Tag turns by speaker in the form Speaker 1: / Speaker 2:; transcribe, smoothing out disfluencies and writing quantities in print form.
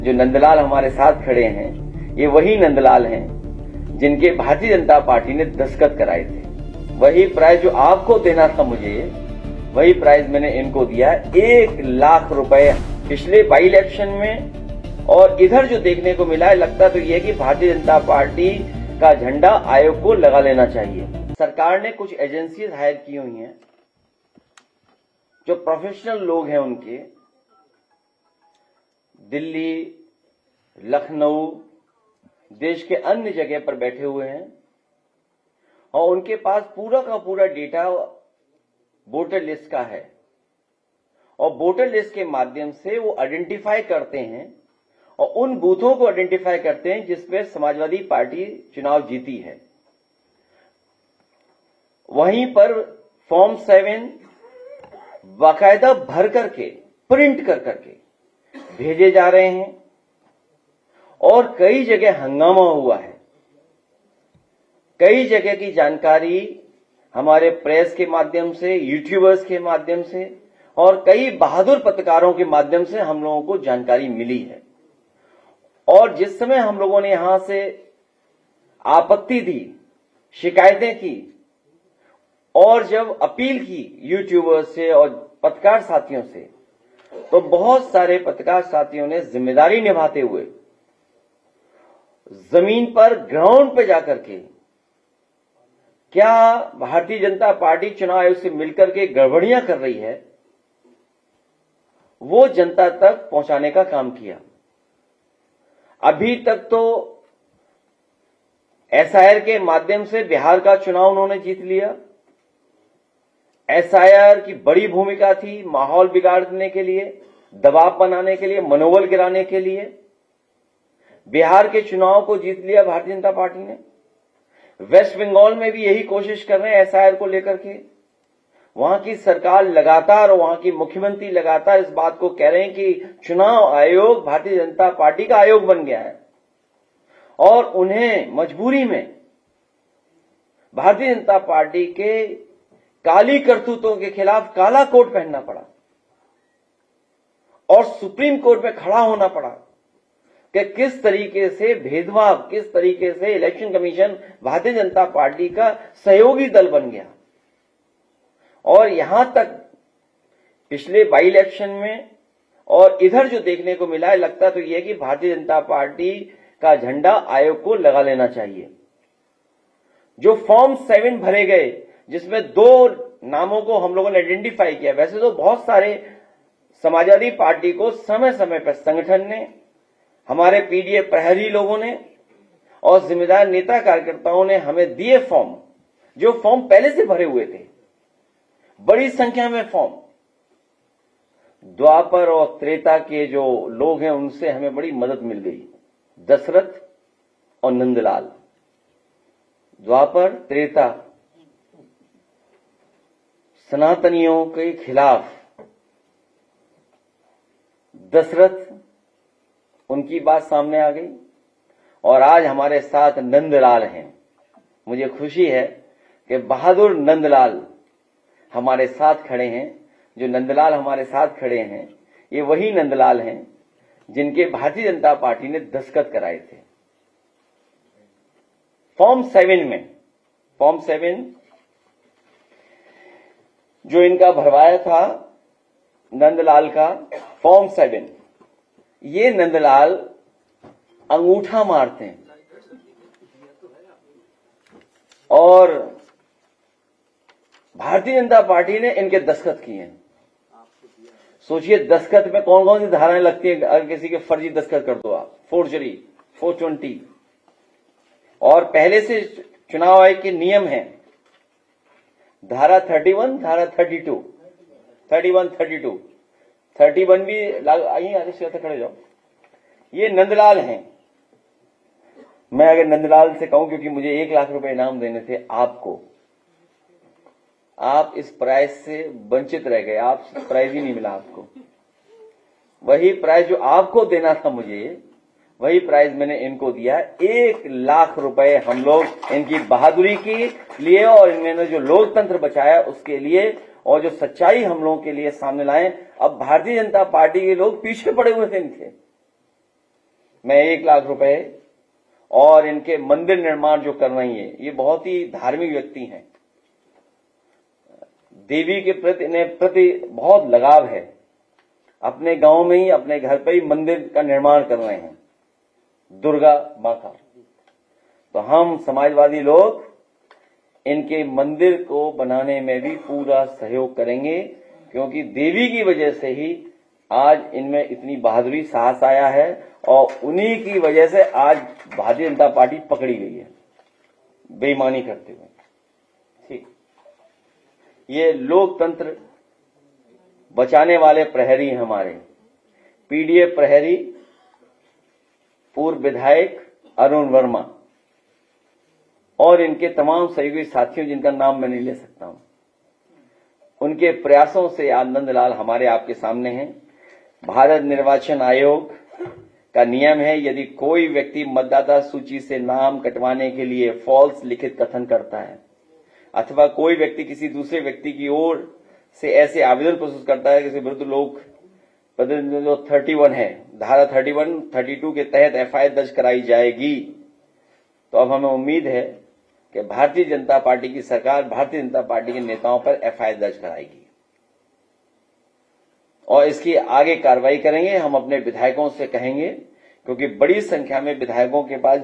Speaker 1: जो नंदलाल हमारे साथ खड़े हैं, ये वही नंदलाल हैं जिनके भारतीय जनता पार्टी ने दस्तखत कराए थे। वही प्राइज जो आपको देना था मुझे, वही प्राइज मैंने इनको दिया, 1,00,000 रुपए पिछले बाई इलेक्शन में। और इधर जो देखने को मिला है, लगता तो यह कि भारतीय जनता पार्टी का झंडा आयोग को लगा लेना चाहिए। सरकार ने कुछ एजेंसीज हायर की हुई हैं, जो प्रोफेशनल लोग हैं, उनके दिल्ली, लखनऊ, देश के अन्य जगह पर बैठे हुए हैं और उनके पास पूरा का पूरा डेटा वोटर लिस्ट का है और वोटर लिस्ट के माध्यम से वो आइडेंटिफाई करते हैं और उन बूथों को आइडेंटिफाई करते हैं जिसपे समाजवादी पार्टी चुनाव जीती है। वहीं पर फॉर्म 7 बाकायदा भर करके, प्रिंट कर करके भेजे जा रहे हैं और कई जगह हंगामा हुआ है। कई जगह की जानकारी हमारे प्रेस के माध्यम से, यूट्यूबर्स के माध्यम से और कई बहादुर पत्रकारों के माध्यम से हम लोगों को जानकारी मिली है। और जिस समय हम लोगों ने यहां से आपत्ति दी, शिकायतें की और जब अपील की यूट्यूबर्स से और पत्रकार साथियों से, तो बहुत सारे पत्रकार साथियों ने जिम्मेदारी निभाते हुए जमीन पर, ग्राउंड पे जाकर के क्या भारतीय जनता पार्टी चुनाव आयोग से मिलकर के गड़बड़ियां कर रही है, वो जनता तक पहुंचाने का काम किया। अभी तक तो एसआईआर के माध्यम से बिहार का चुनाव उन्होंने जीत लिया। एसआईआर की बड़ी भूमिका थी माहौल बिगाड़ने के लिए, दबाव बनाने के लिए, मनोबल गिराने के लिए। बिहार के चुनाव को जीत लिया भारतीय जनता पार्टी ने। वेस्ट बंगाल में भी यही कोशिश कर रहे हैं एसआईआर को लेकर के। वहां की सरकार लगातार, वहां की मुख्यमंत्री लगातार इस बात को कह रहे हैं कि चुनाव आयोग भारतीय जनता पार्टी का आयोग बन गया है और उन्हें मजबूरी में भारतीय जनता पार्टी के काली करतूतों के खिलाफ काला कोट पहनना पड़ा और सुप्रीम कोर्ट में खड़ा होना पड़ा कि किस तरीके से भेदभाव, किस तरीके से election commission Bharatiya Janata party का सहयोगी दल बन गया। और यहां तक पिछले बाई इलेक्शन में और इधर जो देखने को मिला है, लगता तो यह कि भारतीय जनता पार्टी का झंडा आयोग को लगा लेना चाहिए। जो फॉर्म 7 भरे गए, जिसमें 2 नामों को हम लोगों ने आइडेंटिफाई किया। वैसे तो बहुत सारे समाजवादी पार्टी को समय समय पर संगठन ने, हमारे पीडीए प्रहरी लोगों ने और जिम्मेदार नेता कार्यकर्ताओं ने हमें दिए फॉर्म, जो फॉर्म पहले से भरे हुए थे, बड़ी संख्या में फॉर्म। द्वापर और त्रेता के जो लोग हैं, उनसे हमें बड़ी मदद मिल गई। दशरथ और नंदलाल, द्वापर, त्रेता, सनातनियों के खिलाफ दशरथ, उनकी बात सामने आ गई और आज हमारे साथ नंदलाल हैं। मुझे खुशी है कि बहादुर नंदलाल हमारे साथ खड़े हैं। जो नंदलाल हमारे साथ खड़े हैं, ये वही नंदलाल हैं जिनके भारतीय जनता पार्टी ने दस्तखत कराए थे फॉर्म 7 में। फॉर्म 7 जो इनका भरवाया था नंदलाल का, फॉर्म 7, ये नंदलाल अंगूठा मारते हैं और भारतीय जनता पार्टी ने इनके दस्तखत किए हैं। सोचिए दस्तखत में कौन कौन सी धाराएं लगती हैं। अगर किसी के फर्जी दस्तखत कर दो आप, फोर्जरी, 420। और पहले से चुनाव आयोग के नियम हैं, धारा 31, धारा 32, 31, 32, 31 भी आइए, आगे से खड़े जाओ। ये नंदलाल हैं। मैं अगर नंदलाल से कहूं, क्योंकि मुझे 1,00,000 रुपए इनाम देने थे आपको, आप इस प्राइज से वंचित रह गए। आप प्राइज ही नहीं मिला आपको। वही प्राइज जो आपको देना था मुझे, वही प्राइज मैंने इनको दिया। 1,00,000 रुपए हम लोग इनकी बहादुरी के लिए और इन्होंने जो लोकतंत्र बचाया उसके लिए और जो सच्चाई हम लोगों के लिए सामने लाए। अब भारतीय जनता पार्टी के लोग पीछे पड़े हुए थे इनके, मैं 1 लाख रुपए और इनके मंदिर निर्माण जो कर रही है, ये बहुत ही धार्मिक व्यक्ति हैं, देवी के प्रति इन्हें प्रति बहुत लगाव है, अपने गांव में ही अपने घर पे ही मंदिर का निर्माण कर रहे हैं दुर्गा मां का। तो हम समाजवादी लोग इनके मंदिर को बनाने में भी पूरा सहयोग करेंगे, क्योंकि देवी की वजह से ही आज इनमें इतनी बहादुरी साहस आया है और उन्हीं की वजह से आज भारतीय जनता पार्टी पकड़ी गई है बेईमानी करते हुए। ठीक, ये लोकतंत्र बचाने वाले प्रहरी हैं हमारे पीडीएफ प्रहरी, पूर्व विधायक अरुण वर्मा और इनके तमाम सहयोगी साथियों जिनका नाम मैं नहीं ले सकता हूं। उनके प्रयासों से आज नंदलाल हमारे आपके सामने हैं। भारत निर्वाचन आयोग का नियम है, यदि कोई व्यक्ति मतदाता सूची से नाम कटवाने के लिए फॉल्स लिखित कथन करता है अथवा कोई व्यक्ति किसी दूसरे व्यक्ति की ओर से ऐसे आवेदन प्रस्तुत करता है, किसी विरुद्ध लोक जो 31 है, धारा 31, 32 के तहत एफआईआर दर्ज कराई जाएगी। तो अब हमें उम्मीद है कि भारतीय जनता पार्टी की सरकार भारतीय जनता पार्टी के नेताओं पर एफआईआर दर्ज कराएगी और इसकी आगे कार्रवाई करेंगे। हम अपने विधायकों से कहेंगे, क्योंकि बड़ी संख्या में विधायकों के पास